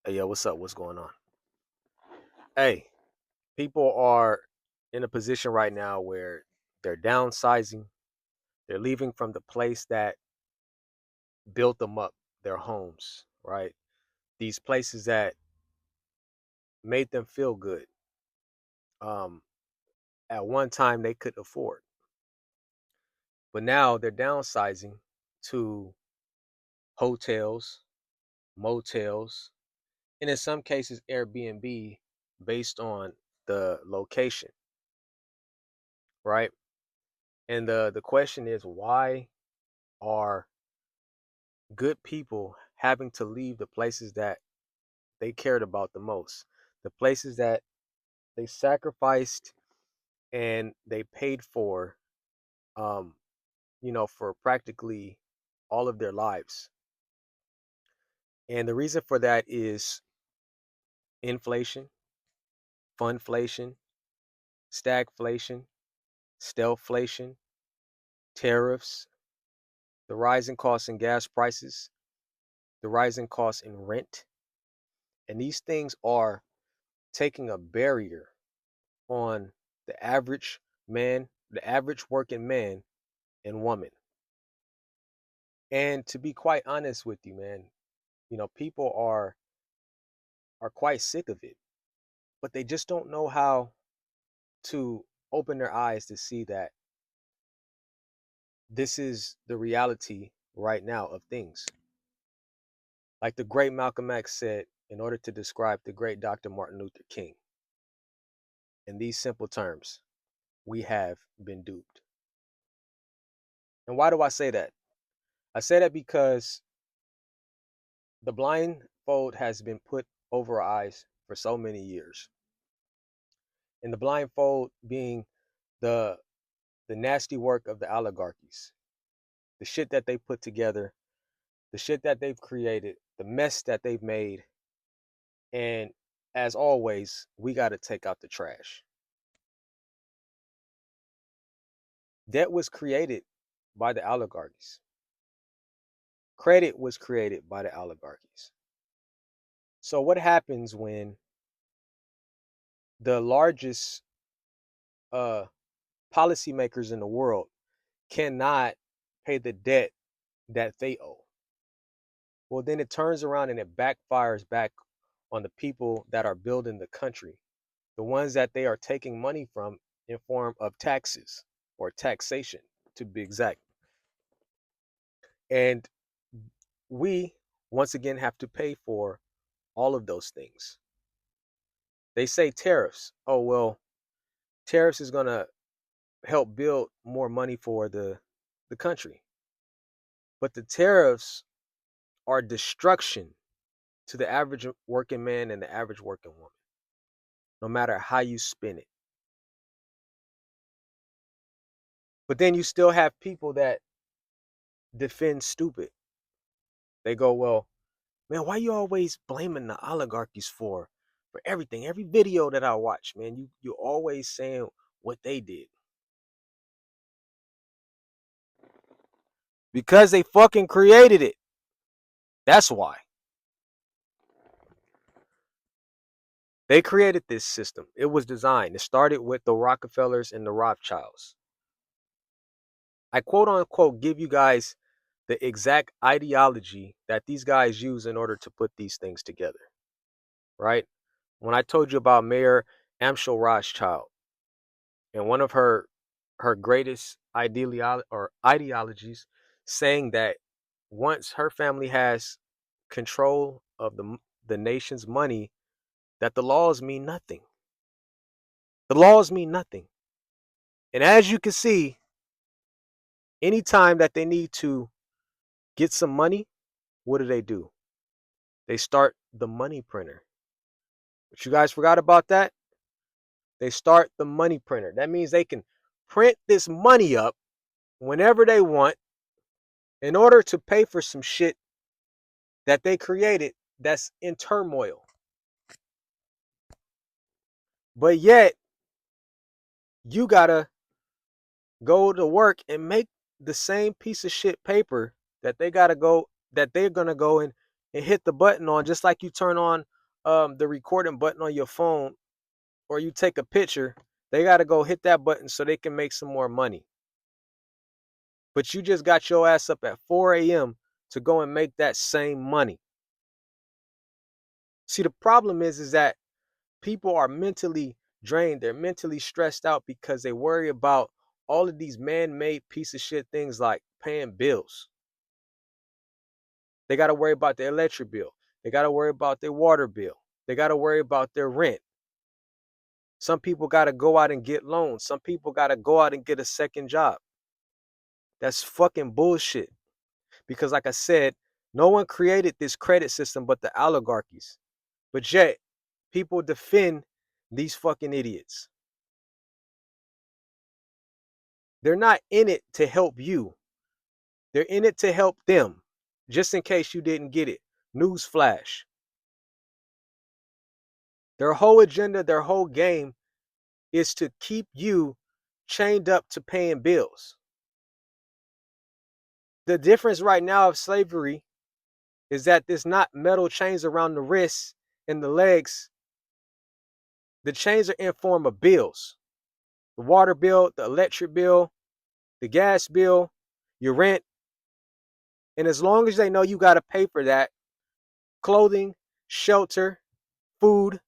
Hey, yo, what's up? What's going on? Hey, people are in a position right now where they're downsizing. They're leaving from the place that built them up, their homes, right? These places that made them feel good. Um, at one time they could afford, but now they're downsizing to hotels, motels, and in some cases Airbnb based on the location, right? And the question is, why are good people having to leave the places that they cared about the most, the places that they sacrificed and they paid for, um, for practically all of their lives. And the reason for that is inflation, funflation, stagflation, stealthflation, tariffs, the rising costs in gas prices, the rising costs in rent. And these things are taking a barrier on the average man, the average working man and woman. And to be quite honest with you, man, people are quite sick of it, but they just don't know how to open their eyes to see that this is the reality right now of things. Like the great Malcolm X said, in order to describe the great Dr. Martin Luther King, in these simple terms, we have been duped. And why do I say that? I say that because the blindfold has been put over our eyes for so many years. And the blindfold being the the nasty work of the oligarchies, the shit that they put together, the shit that they've created, the mess that they've made. And as always, we got to take out the trash. Debt was created by the oligarchies. Credit was created by the oligarchies. So what happens when the largest uh policymakers in the world cannot pay the debt that they owe? Well, then it turns around and it backfires back on the people that are building the country, the ones that they are taking money from in form of taxes or taxation, to be exact. And we once again have to pay for all of those things. They say tariffs. Oh, well, tariffs is going to help build more money for the country. But the tariffs are destruction to the average working man and the average working woman, no matter how you spin it. But then you still have people that defend stupid. They go, well, man, why you always blaming the oligarchies for everything? Every video that I watch, man, you always saying what they did. Because they fucking created it. That's why. They created this system. It was designed. It started with the Rockefellers and the Rothschilds. I quote unquote give you guys the exact ideology that these guys use in order to put these things together, right? When I told you about Mayor Amschel Rothschild and one of her greatest ideologies, saying that once her family has control of the nation's money, that the laws mean nothing. The laws mean nothing. And as you can see, anytime that they need to get some money, what do? They start the money printer. But you guys forgot about that? They start the money printer. That means they can print this money up whenever they want in order to pay for some shit that they created that's in turmoil. But yet, you gotta go to work and make the same piece of shit paper that they're gonna go and hit the button on, just like you turn on the recording button on your phone or you take a picture, they got to go hit that button so they can make some more money. But you just got your ass up at 4 a.m. to go and make that same money. See, the problem is that people are mentally drained. They're mentally stressed out because they worry about all of these man-made piece of shit things like paying bills. They got to worry about their electric bill. They got to worry about their water bill. They got to worry about their rent. Some people got to go out and get loans. Some people got to go out and get a second job. That's fucking bullshit. Because like I said, no one created this credit system but the oligarchies. But yet, people defend these fucking idiots. They're not in it to help you. They're in it to help them. Just in case you didn't get it. Newsflash. Their whole agenda, their whole game is to keep you chained up to paying bills. The difference right now of slavery is that there's not metal chains around the wrists and the legs. The chains are in form of bills. The water bill, the electric bill, the gas bill, your rent. And as long as they know you got to pay for that, clothing, shelter, food,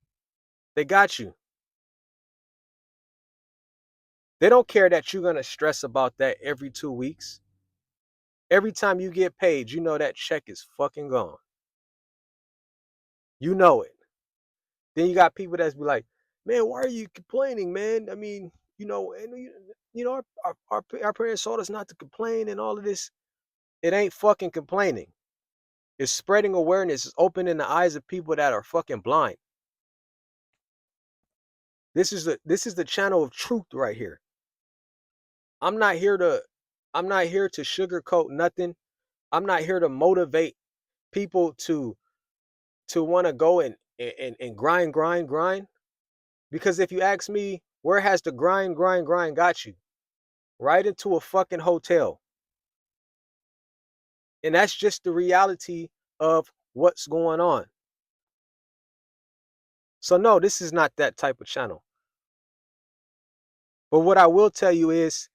they got you. They don't care that you're going to stress about that every 2 weeks. Every time you get paid, you know that check is fucking gone. You know it. Then you got people that's be like, man, why are you complaining, man? I mean, our parents taught us not to complain and all of this. It ain't fucking complaining. It's spreading awareness. It's opening the eyes of people that are fucking blind. This is the channel of truth right here. I'm not here to sugarcoat nothing. I'm not here to motivate people to want to go and grind. Because if you ask me, where has the grind got you? Right into a fucking hotel. And that's just the reality of what's going on. So no, this is not that type of channel. But what I will tell you is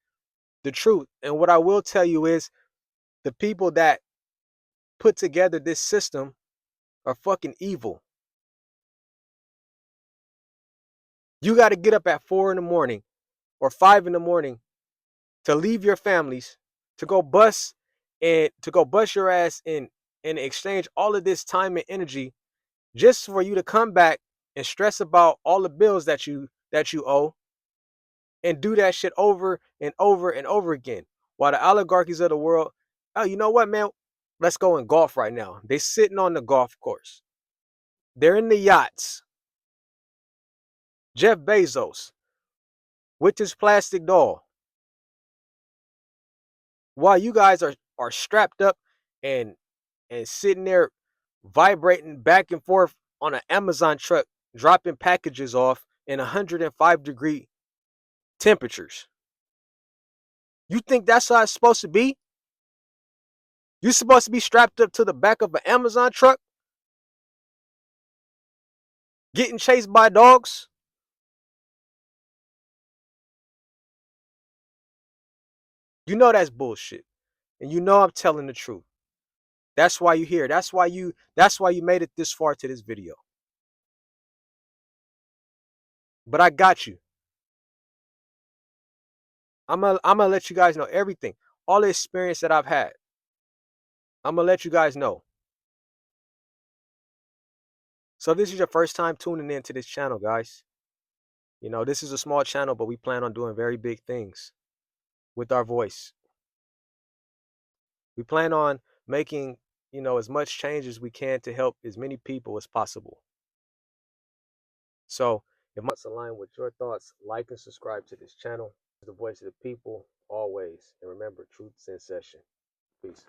the truth. And what I will tell you is the people that put together this system are fucking evil. You got to get up at 4 in the morning or 5 in the morning to leave your families to go bust your ass in and exchange all of this time and energy just for you to come back and stress about all the bills that you owe and do that shit over and over and over again. While the oligarchies of the world, oh, you know what, man? Let's go and golf right now. They sitting on the golf course. They're in the yachts. Jeff Bezos with his plastic doll. While you guys are strapped up and sitting there vibrating back and forth on an Amazon truck, dropping packages off in 105-degree temperatures. You think that's how it's supposed to be? You're supposed to be strapped up to the back of an Amazon truck, getting chased by dogs? You know that's bullshit. And you know I'm telling the truth. That's why you're here. That's why you made it this far to this video. But I got you. I'm gonna let you guys know everything. All the experience that I've had. I'm gonna let you guys know. So if this is your first time tuning in to this channel, guys, this is a small channel, but we plan on doing very big things with our voice. We plan on making, as much change as we can to help as many people as possible. So if my thoughts align with your thoughts, like and subscribe to this channel. The voice of the people, always. And remember, truth's in session. Peace.